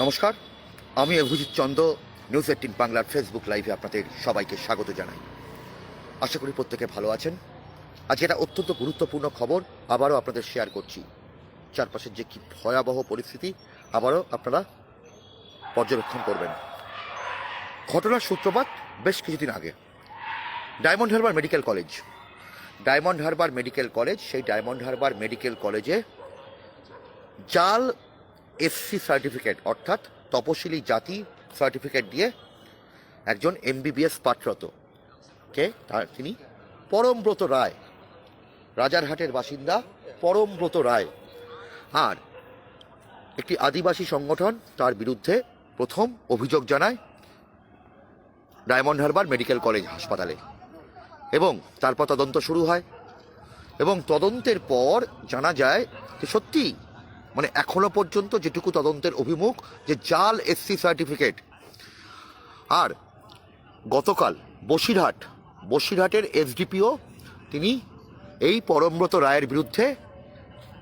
নমস্কার, আমি অভিজিৎ চন্দ্র নিউজ 18 বাংলার ফেসবুক লাইভে আপনাদের সবাইকে স্বাগত জানাই। আশা করি প্রত্যেকে ভালো আছেন। আজকে একটা অত্যন্ত গুরুত্বপূর্ণ খবর আবারও আপনাদের শেয়ার করছি। চারপাশের যে কি ভয়াবহ পরিস্থিতি আবারও আপনারা পর্যবেক্ষণ করবেন। ঘটনার সূত্রপাত বেশ কিছুদিন আগে ডায়মন্ড হারবার মেডিকেল কলেজ, সেই ডায়মন্ড হারবার মেডিকেল কলেজে জাল এসসি সার্টিফিকেট অর্থাৎ তপশিলি জাতি সার্টিফিকেট দিয়ে একজন MBBS পাঠরত তিনি পরমব্রত রায়, রাজারহাটের বাসিন্দা পরমব্রত রায়, আর একটি আদিবাসী সংগঠন তার বিরুদ্ধে প্রথম অভিযোগ জানায় ডায়মন্ড হারবার মেডিকেল কলেজ হাসপাতালে, এবং তারপর তদন্ত শুরু হয়। এবং তদন্তের পর জানা যায় যে সত্যি এখনো পর্যন্ত যেটুকু তদন্তের অভিমুখ যে জাল এসসি সার্টিফিকেট। আর গতকাল বসিরহাটের SDPO তিনি এই পরমব্রত রায়ের বিরুদ্ধে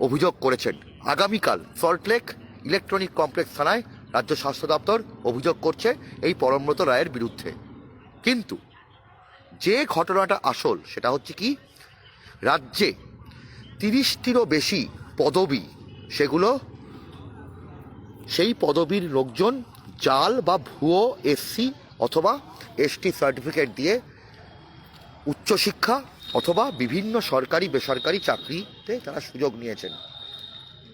অভিযোগ করেছেন। আগামীকাল সল্টলেক ইলেকট্রনিক কমপ্লেক্স থানায় রাজ্য স্বাস্থ্য দপ্তর অভিযোগ করছে এই পরমব্রত রায়ের বিরুদ্ধে। কিন্তু যে ঘটনাটা আসল সেটা হচ্ছে কি, রাজ্যে 30টিরও বেশি পদবি, সেগুলো সেই পদবীর লোকজন জাল বা ভুয়ো এসসি অথবা ST সার্টিফিকেট দিয়ে উচ্চশিক্ষা অথবা বিভিন্ন সরকারি বেসরকারি চাকরিতে তারা সুযোগ নিয়েছেন।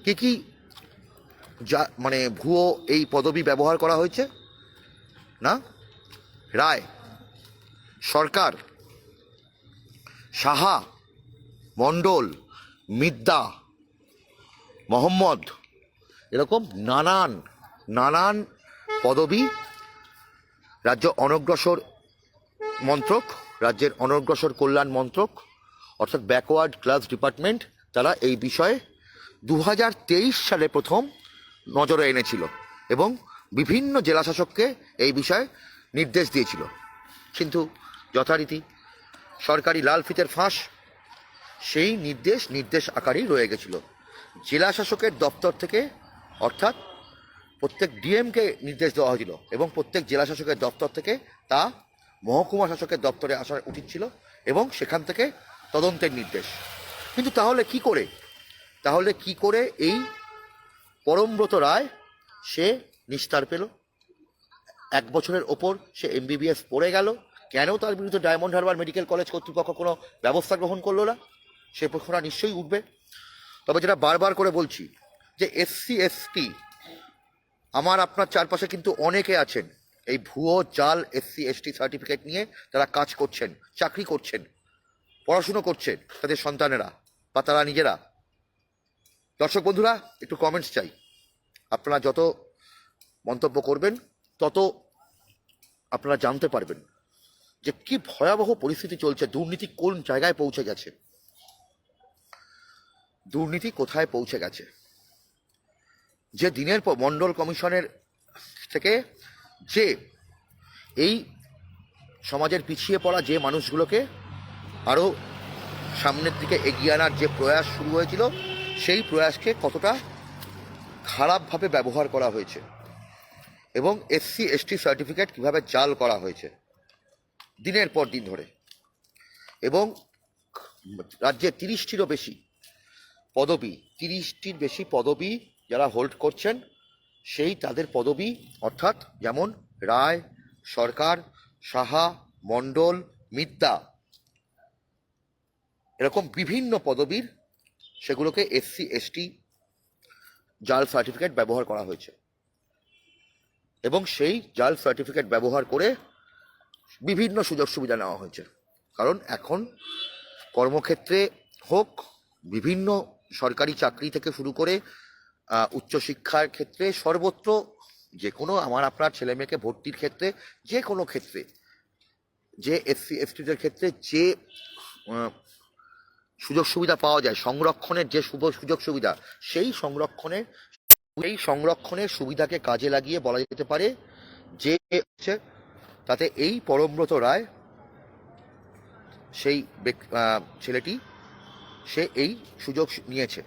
কি ভুয়ো এই পদবি ব্যবহার করা হয়েছে না, রায়, সরকার, সাহা, মণ্ডল, মিদ্যা, মোহাম্মদ, এরকম নানান পদবি রাজ্যের অনগ্রসর কল্যাণ মন্ত্রক অর্থাৎ ব্যাকওয়ার্ড ক্লাস ডিপার্টমেন্ট তারা এই বিষয়ে 2023 সালে প্রথম নজরে এনেছিল এবং বিভিন্ন জেলাশাসককে এই বিষয়ে নির্দেশ দিয়েছিল। কিন্তু যথারীতি সরকারি লাল ফিতের ফাঁস, সেই নির্দেশ আকারেই রয়ে গেছিল। জেলা শাসকের দপ্তর থেকে অর্থাৎ প্রত্যেক ডিএমকে নির্দেশ দেওয়া হয়েছিল এবং প্রত্যেক জেলা শাসকের দপ্তর থেকে তা মহকুমা শাসকের দপ্তরে আসা উচিত ছিল এবং সেখান থেকে তদন্তের নির্দেশ। কিন্তু তাহলে কি করে এই পরমব্রত রায় সে নিস্তার পেল? 1 বছরের ওপর সে MBBS পড়ে গেল, কেন তার বিরুদ্ধে ডায়মন্ড হারবার মেডিকেল কলেজ কর্তৃপক্ষ কোনো ব্যবস্থা গ্রহণ করলো না? সে প্রশ্নটা নিশ্চয়ই উঠবে। তবে যেটা বারবার করে বলছি যে SC ST, আমার আপনার চারপাশে কিন্তু অনেকে আছেন এই ভুয়ো জাল SC ST সার্টিফিকেট নিয়ে তারা কাজ করছেন, চাকরি করছেন, পড়াশুনো করছেন তাদের সন্তানেরা বা তারা নিজেরা। দর্শক বন্ধুরা, একটু কমেন্টস চাই। আপনারা যত মন্তব্য করবেন তত আপনারা জানতে পারবেন যে কি ভয়াবহ পরিস্থিতি চলছে, দুর্নীতি কোন জায়গায় পৌঁছে গেছে, দুর্নীতি কোথায় পৌঁছে গেছে। যে দিনের পর মণ্ডল কমিশনের থেকে যে এই সমাজের পিছিয়ে পড়া যে মানুষগুলোকে আরও সামনের দিকে এগিয়ে আনার যে প্রয়াস শুরু হয়েছিল, সেই প্রয়াসকে কতটা খারাপভাবে ব্যবহার করা হয়েছে এবং SC ST সার্টিফিকেট কীভাবে জাল করা হয়েছে দিনের পর দিন ধরে। এবং রাজ্যে 30টির বেশি পদবি যারা হোল্ড করছেন, সেই তাদের পদবি অর্থাৎ যেমন রায়, সরকার, সাহা, মণ্ডল, মিদ্যা, এরকম বিভিন্ন পদবীর সেগুলোকে SC ST জাল সার্টিফিকেট ব্যবহার করা হয়েছে এবং সেই জাল সার্টিফিকেট ব্যবহার করে বিভিন্ন সুযোগ সুবিধা নেওয়া হয়েছে। কারণ এখন কর্মক্ষেত্রে হোক, বিভিন্ন সরকারি চাকরি থেকে শুরু করে উচ্চশিক্ষার ক্ষেত্রে, সর্বত্র যে কোনো আমার আপনার ছেলে মেয়েকে ভর্তির ক্ষেত্রে, যে কোনো ক্ষেত্রে যে SC STদের ক্ষেত্রে যে সুযোগ সুবিধা পাওয়া যায়, সংরক্ষণের যে সুযোগ সুবিধা, সেই সংরক্ষণের সুবিধাকে কাজে লাগিয়ে বলা যেতে পারে যে তাতে এই পরমব্রত রায়, সেই ছেলেটি, সে এই সুযোগ নিয়েছে।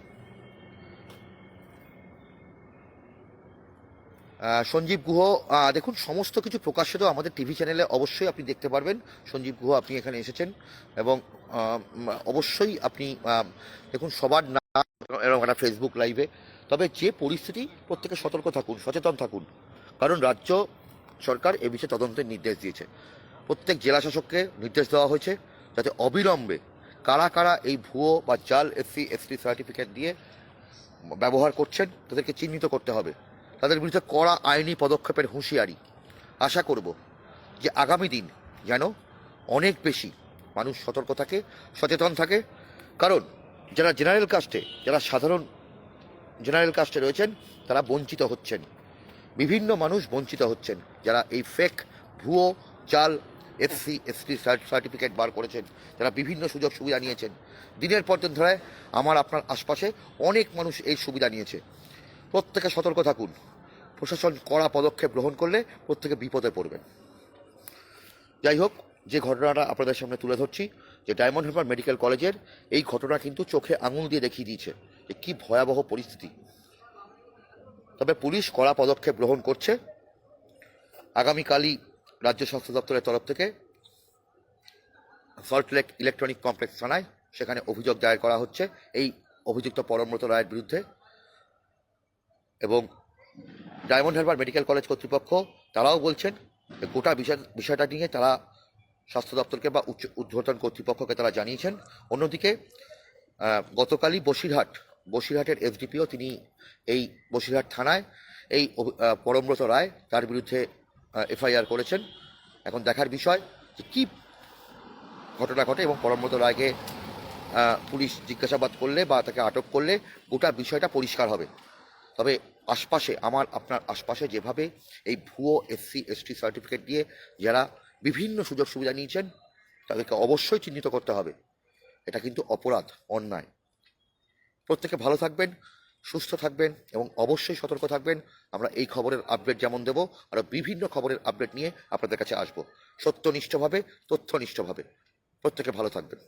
সঞ্জীব গুহ, দেখুন সমস্ত কিছু প্রকাশিত আমাদের টিভি চ্যানেলে অবশ্যই আপনি দেখতে পারবেন। সঞ্জীব গুহ আপনি এখানে এসেছেন এবং অবশ্যই আপনি দেখুন সবার নাম এরকম একটা ফেসবুক লাইভে। তবে যে পরিস্থিতি, প্রত্যেকে সতর্ক থাকুন, সচেতন থাকুন, কারণ রাজ্য সরকার এ বিষয়ে তদন্তের নির্দেশ দিয়েছে। প্রত্যেক জেলা শাসককে নির্দেশ দেওয়া হয়েছে যাতে অবিলম্বে কারা কারা এই ভুয়ো বা জাল এসসি এসটি সার্টিফিকেট দিয়ে ব্যবহার করছেন তাদেরকে চিহ্নিত করতে হবে, তাদের বিরুদ্ধে কড়া আইনি পদক্ষেপের হুঁশিয়ারি। আশা করব যে আগামী দিন যেন অনেক বেশি মানুষ সতর্ক থাকে, সচেতন থাকে, কারণ যারা জেনারেল কাস্টে, যারা সাধারণ জেনারেল কাস্টে রয়েছেন তারা বঞ্চিত হচ্ছেন, বিভিন্ন মানুষ বঞ্চিত হচ্ছেন, যারা এই ফেক ভুয়ো জাল এসসি এসটি সার্টিফিকেট বার করেছেন, যারা বিভিন্ন সুযোগ সুবিধা নিয়েছেন। দিনের পর দিন ধরে আমার আপনার আশপাশে অনেক মানুষ এই সুবিধা নিয়েছে। প্রত্যেকে সতর্ক থাকুন, প্রশাসন কড়া পদক্ষেপ গ্রহণ করলে প্রত্যেকে বিপদে পড়বেন। যাই হোক, যে ঘটনাটা আপনাদের সামনে তুলে ধরছি, যে ডায়মন্ড হারবার মেডিকেল কলেজের এই ঘটনা কিন্তু চোখে আঙুল দিয়ে দেখিয়ে দিয়েছে যে কী ভয়াবহ পরিস্থিতি। তবে পুলিশ কড়া পদক্ষেপ গ্রহণ করছে। আগামীকালই রাজ্য স্বাস্থ্য দপ্তরের তরফ থেকে সল্টলেক ইলেকট্রনিক কমপ্লেক্স থানায় সেখানে অভিযোগ দায়ের করা হচ্ছে এই অভিযুক্ত পরমব্রত রায়ের বিরুদ্ধে। এবং ডায়মন্ড হারবার মেডিকেল কলেজ কর্তৃপক্ষ তারাও বলছেন যে গোটা বিষয়টা নিয়ে তারা স্বাস্থ্য দপ্তরকে বা ঊর্ধ্বতন কর্তৃপক্ষকে তারা জানিয়েছেন। অন্যদিকে গতকালই বসিরহাটের এসডিপিও তিনি এই বসিরহাট থানায় এই পরমব্রত রায় তার বিরুদ্ধে এফআইআর করেছেন। এখন দেখার বিষয় যে কী ঘটনা ঘটে এবং পরমব্রত রায়কে পুলিশ জিজ্ঞাসাবাদ করলে বা তাকে আটক করলে গোটা বিষয়টা পরিষ্কার হবে। তবে আশপাশে, আমার আপনার আশপাশে যেভাবে এই ভুয়ো এসসি এসটি সার্টিফিকেট দিয়ে যারা বিভিন্ন সুযোগ সুবিধা নিয়েছেন তাদেরকে অবশ্যই চিহ্নিত করতে হবে। এটা কিন্তু অপরাধ, অন্যায়। প্রত্যেকে ভালো থাকবেন, সুস্থ থাকবেন এবং অবশ্যই সতর্ক থাকবেন। আমরা এই খবরের আপডেট যেমন দেব, আরও বিভিন্ন খবরের আপডেট নিয়ে আপনাদের কাছে আসবো সত্যনিষ্ঠভাবে, তথ্যনিষ্ঠভাবে। প্রত্যেকে ভালো থাকবেন।